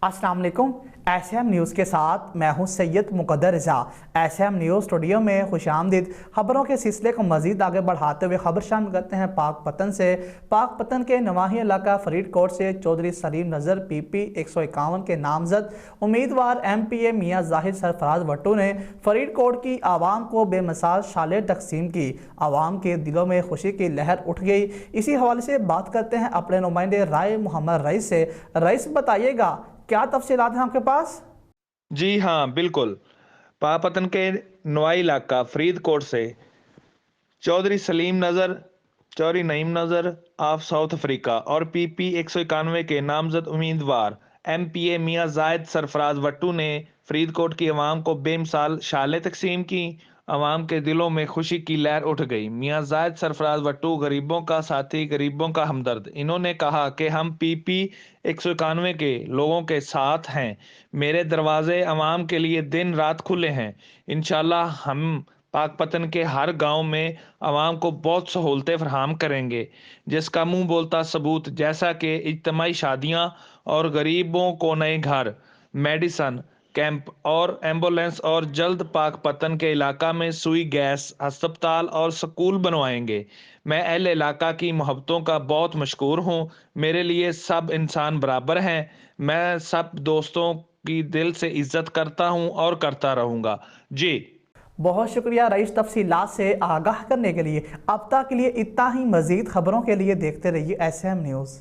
अस्सलाम वालेकुम। SM news के साथ मैं हूं सैयद मुकद्दर रज़ा। एसएम न्यूज़ स्टूडियो में खुशामदीद। खबरों के सिलसिले को मज़ीद आगे बढ़ाते हुए खबर शामिल करते हैं पाकपतन से। पाकपतन के नवाही इलाका फरीदकोट से चौधरी सलीम नज़र PP-151 के नामजद उम्मीदवार MPA मियाँ जाहिद सरफराज वट्टू ने फरीदकोट की आवाम को बेमिसाल शालें तकसीम की। आवाम के दिलों में खुशी की लहर उठ गई। इसी हवाले से बात करते हैं अपने नुमाइंदे राय मोहम्मद रईस से। रईस, बताइएगा क्या तफसीलात हैं आपके पास? जी हाँ, बिल्कुल। पाकपतन के नवाई इलाका फरीदकोट से चौधरी सलीम नज़र, चौधरी नईम नज़र ऑफ साउथ अफ्रीका और PP-191 के नामजद उम्मीदवार MPA मियाँ जाहिद सरफराज वट्टू ने फरीदकोट की आवाम को बेमिसाल शालें तकसीम की। आवाम के दिलों में खुशी की लहर उठ गई। मियाँ जाहिद सरफराज वट्टू गरीबों का साथी, गरीबों का हमदर्द। इन्होंने कहा कि हम PP-191 के लोगों के साथ हैं। मेरे दरवाजे आवाम के लिए दिन रात खुले हैं। इंशाल्लाह हम पाकपतन के हर गांव में आवाम को बहुत सहूलतें फराहम करेंगे, जिसका मुंह बोलता सबूत, जैसा कि इज्तिमाई शादियां और गरीबों को नए घर, मेडिसन कैंप और एम्बुलेंस, और जल्द पाकपतन के इलाका में सुई गैस अस्पताल और स्कूल बनवाएंगे। मैं अहले इलाका की मोहब्बतों का बहुत मशकूर हूँ। मेरे लिए सब इंसान बराबर हैं। मैं सब दोस्तों की दिल से इज्जत करता हूँ और करता रहूँगा। जी बहुत शुक्रिया रईस, तफसीलात से आगाह करने के लिए। अब तक के लिए इतना ही। मजीद खबरों के लिए देखते रहिए एसएम न्यूज़।